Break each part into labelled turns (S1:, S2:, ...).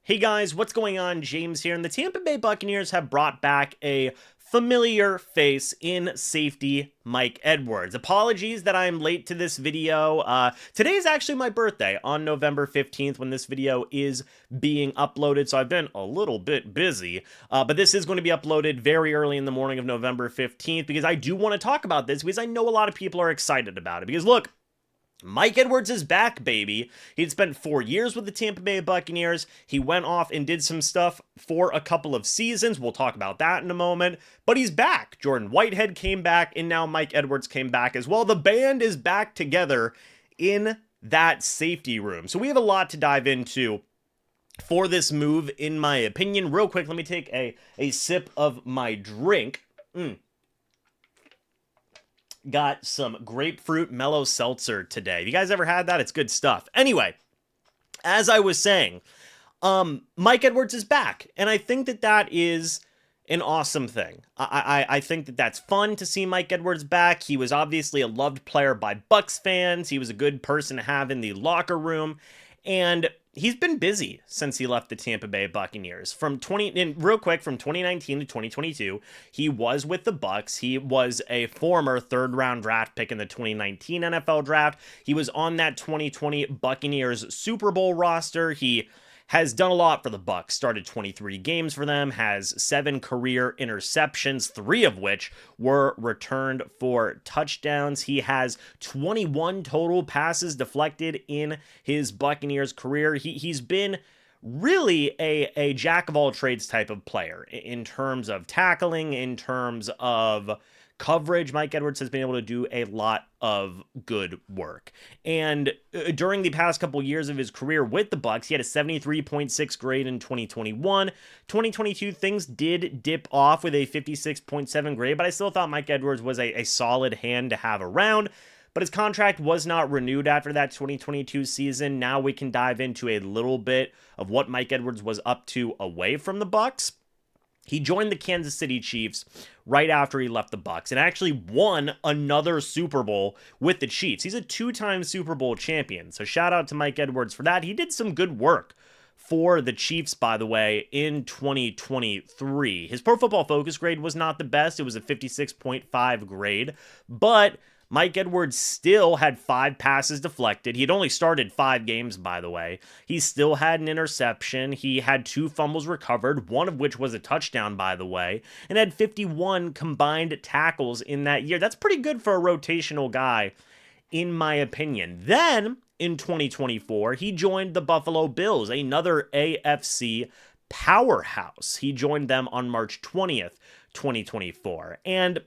S1: Hey guys, what's going on? James here, and the Tampa Bay Buccaneers have brought back a familiar face in safety, Mike Edwards. Apologies that I'm late to this video. Today is actually my birthday on November 15th when this video is being uploaded, so I've been a little bit busy, but this is going to be uploaded very early in the morning of November 15th because I do want to talk about this because I know a lot of people are excited about it because look, Mike Edwards is back, baby. He'd spent 4 years with the Tampa Bay Buccaneers. He went off and did some stuff for a couple of seasons. We'll talk about that in a moment. But he's back. Jordan Whitehead came back, and now Mike Edwards came back as well. The band is back together in that safety room. So we have a lot to dive into for this move, in my opinion. Real quick, let me take a sip of my drink. Got some grapefruit mellow seltzer today. Have you guys ever had that? It's good stuff. Anyway, as I was saying, Mike Edwards is back, and I think that that is an awesome thing. I think that that's fun to see Mike Edwards back. He was obviously a loved player by Bucs fans. He was a good person to have in the locker room, and he's been busy since he left the Tampa Bay Buccaneers. Real quick, from 2019 to 2022, he was with the Bucs. He was a former third-round draft pick in the 2019 NFL draft. He was on that 2020 Buccaneers Super Bowl roster. He has done a lot for the Bucs, started 23 games for them, has 7 career interceptions, 3 of which were returned for touchdowns. He has 21 total passes deflected in his Buccaneers career. He's been really a jack of all trades type of player in terms of tackling, in terms of coverage. Mike Edwards has been able to do a lot of good work. And during the past couple years of his career with the Bucs, he had a 73.6 grade in 2021. 2022, things did dip off with a 56.7 grade, but I still thought Mike Edwards was a solid hand to have around. But his contract was not renewed after that 2022 season. Now we can dive into a little bit of what Mike Edwards was up to away from the Bucs. He joined the Kansas City Chiefs right after he left the Bucs and actually won another Super Bowl with the Chiefs. He's a 2-time Super Bowl champion, so shout out to Mike Edwards for that. He did some good work for the Chiefs, by the way, in 2023. His Pro Football Focus grade was not the best. It was a 56.5 grade, but Mike Edwards still had 5 passes deflected. He had only started 5 games, by the way. He still had an interception. He had 2 fumbles recovered, one of which was a touchdown, by the way, and had 51 combined tackles in that year. That's pretty good for a rotational guy, in my opinion. Then, in 2024, he joined the Buffalo Bills, another AFC powerhouse. He joined them on March 20th, 2024. And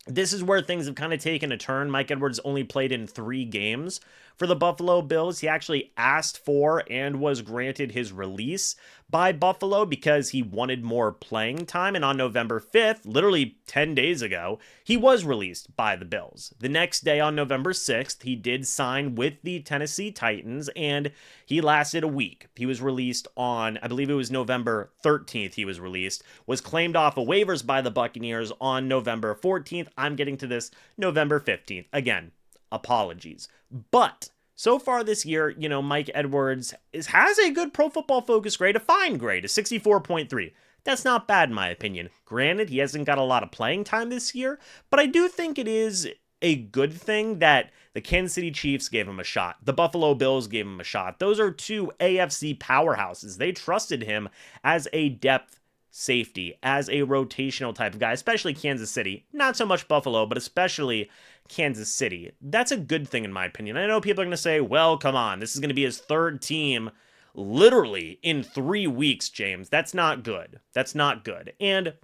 S1: this is where things have kind of taken a turn. Mike Edwards only played in 3 games for the Buffalo Bills. He actually asked for and was granted his release by Buffalo because he wanted more playing time. And on November 5th, literally 10 days ago, he was released by the Bills. The next day, on November 6th, he did sign with the Tennessee Titans, and he lasted a week. He was released on, I believe it was November 13th he was released, was claimed off of waivers by the Buccaneers on November 14th. I'm getting to this November 15th. Again, apologies. But so far this year, Mike Edwards has a good Pro Football Focus grade, a fine grade, a 64.3. That's not bad in my opinion. Granted, he hasn't got a lot of playing time this year, but I do think it is a good thing that the Kansas City Chiefs gave him a shot. The Buffalo Bills gave him a shot. Those are 2 AFC powerhouses. They trusted him as a depth safety, as a rotational type of guy, especially Kansas City. Not so much Buffalo, but especially Kansas City. That's a good thing in my opinion. I know people are going to say, well, come on, this is going to be his 3rd team literally in 3 weeks, James. That's not good. That's not good. And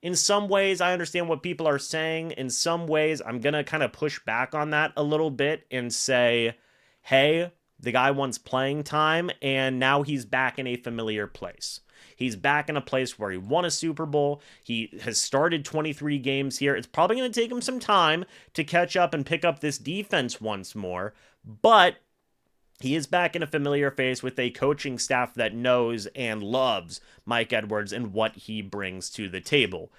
S1: in some ways, I understand what people are saying. In some ways, I'm going to kind of push back on that a little bit and say, hey, the guy wants playing time, and now he's back in a familiar place. He's back in a place where he won a Super Bowl. He has started 23 games here. It's probably going to take him some time to catch up and pick up this defense once more, but he is back in a familiar face with a coaching staff that knows and loves Mike Edwards and what he brings to the table.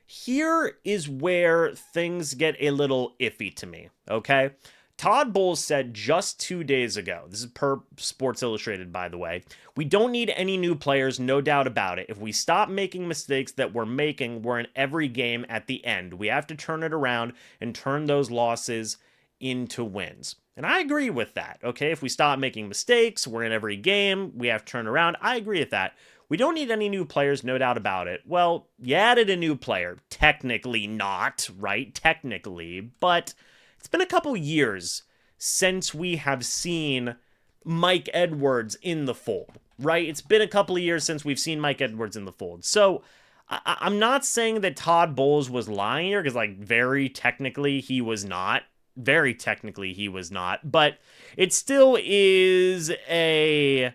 S1: Here is where things get a little iffy to me, okay? Todd Bowles said just 2 days ago, this is per Sports Illustrated, by the way, we don't need any new players, no doubt about it. If we stop making mistakes that we're making, we're in every game at the end. We have to turn it around and turn those losses into wins. And I agree with that, okay? If we stop making mistakes, we're in every game, we have to turn around. I agree with that. We don't need any new players, no doubt about it. Well, you added a new player. Technically not, right? Technically, but it's been a couple years since we have seen Mike Edwards in the fold, right? It's been a couple of years since we've seen Mike Edwards in the fold. So I'm not saying that Todd Bowles was lying here, because, like, very technically he was not. Very technically he was not. But it still is a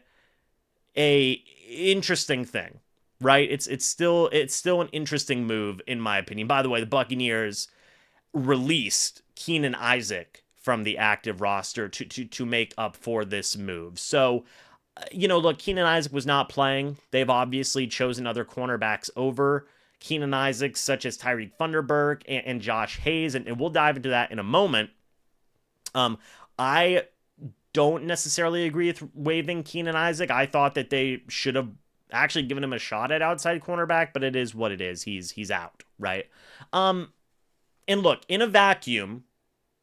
S1: interesting thing, right? It's still an interesting move, in my opinion. By the way, the Buccaneers released Keenan Isaac from the active roster to make up for this move. So, look, Keenan Isaac was not playing. They've obviously chosen other cornerbacks over Keenan Isaac, such as Tyreek Thunderberg and Josh Hayes, and we'll dive into that in a moment. I don't necessarily agree with waiving Keenan Isaac. I thought that they should have actually given him a shot at outside cornerback, but it is what it is. He's out, right? And look, in a vacuum,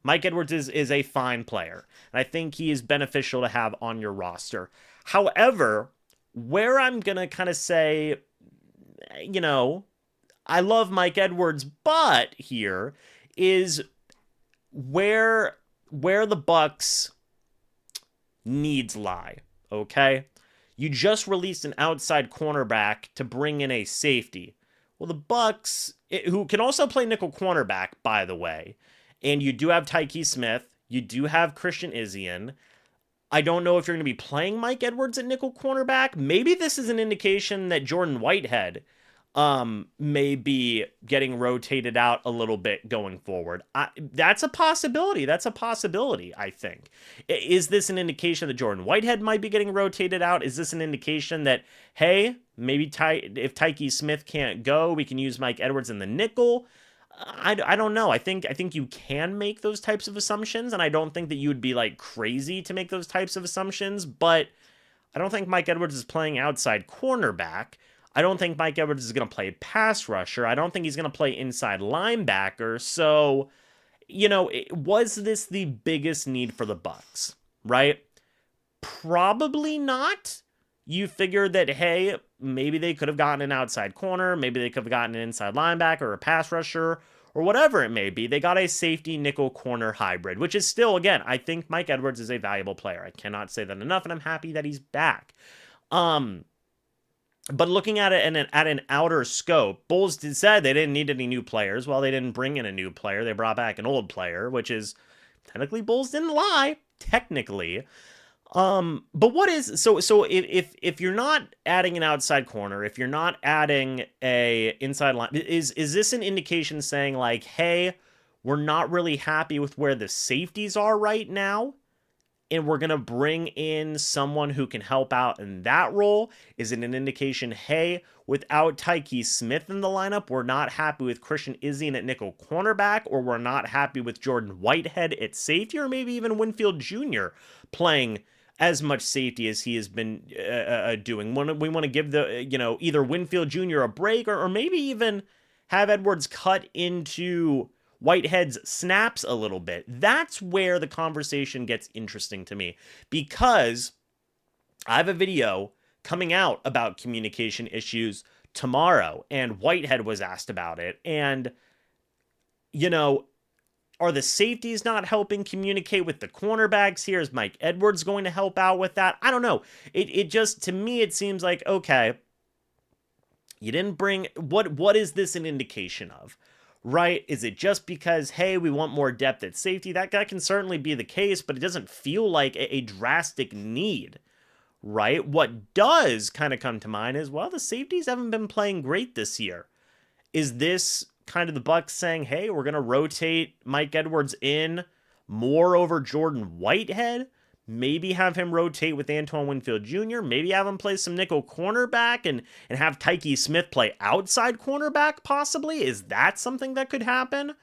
S1: Mike Edwards is a fine player, and I think he is beneficial to have on your roster. However, where I'm going to kind of say, I love Mike Edwards, but here is where the Bucs needs lie, okay? You just released an outside cornerback to bring in a safety. Well, the Bucs, who can also play nickel cornerback, by the way, and you do have Tyke Smith, you do have Christian Izien. I don't know if you're going to be playing Mike Edwards at nickel cornerback. Maybe this is an indication that Jordan Whitehead may be getting rotated out a little bit going forward. That's a possibility. I think. Is this an indication that Jordan Whitehead might be getting rotated out? Is this an indication that, hey, maybe if Tyke Smith can't go, we can use Mike Edwards in the nickel? I don't know. I think you can make those types of assumptions, and I don't think that you would be like crazy to make those types of assumptions, but I don't think Mike Edwards is playing outside cornerback. I don't think Mike Edwards is going to play pass rusher. I don't think he's going to play inside linebacker. So, was this the biggest need for the Bucs, right? Probably not. You figure that, hey, maybe they could have gotten an outside corner. Maybe they could have gotten an inside linebacker or a pass rusher or whatever it may be. They got a safety nickel corner hybrid, which is still, again, I think Mike Edwards is a valuable player. I cannot say that enough, and I'm happy that he's back. But looking at it at an outer scope, Bulls said they didn't need any new players. Well, they didn't bring in a new player. They brought back an old player, which is technically Bulls didn't lie, technically. But what is so if you're not adding an outside corner, if you're not adding a inside line, is this an indication saying like, hey, we're not really happy with where the safeties are right now, and we're going to bring in someone who can help out in that role? Is it an indication, hey, without Tyke Smith in the lineup, we're not happy with Christian Izien at nickel cornerback, or we're not happy with Jordan Whitehead at safety, or maybe even Winfield Jr. playing as much safety as he has been doing? We want to give either Winfield Jr. a break, or maybe even have Edwards cut into Whitehead's snaps a little bit. That's where the conversation gets interesting to me, because I have a video coming out about communication issues tomorrow, and Whitehead was asked about it. And, are the safeties not helping communicate with the cornerbacks here? Is Mike Edwards going to help out with that? I don't know. It just, to me, it seems like, okay, you didn't bring, what is this an indication of? Right? Is it just because, hey, we want more depth at safety? That can certainly be the case, but it doesn't feel like a drastic need, right? What does kind of come to mind is, well, the safeties haven't been playing great this year. Is this kind of the Bucs saying, hey, we're going to rotate Mike Edwards in more over Jordan Whitehead? Maybe have him rotate with Antoine Winfield Jr. Maybe have him play some nickel cornerback and have Tyke Smith play outside cornerback, possibly? Is that something that could happen?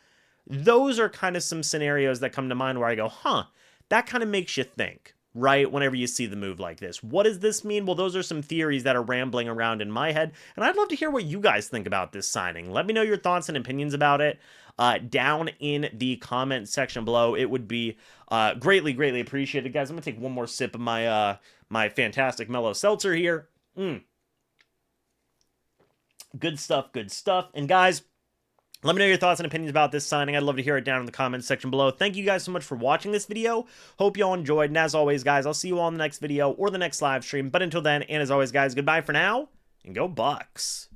S1: Those are kind of some scenarios that come to mind where I go, huh, that kind of makes you think, right? Whenever you see the move like this. What does this mean? Well, those are some theories that are rambling around in my head, and I'd love to hear what you guys think about this signing. Let me know your thoughts and opinions about it down in the comment section below. It would be greatly, greatly appreciated. Guys, I'm going to take one more sip of my my fantastic mellow seltzer here. Good stuff, good stuff. And guys, let me know your thoughts and opinions about this signing. I'd love to hear it down in the comments section below. Thank you guys so much for watching this video. Hope you all enjoyed. And as always, guys, I'll see you all in the next video or the next live stream. But until then, and as always, guys, goodbye for now, and go Bucs.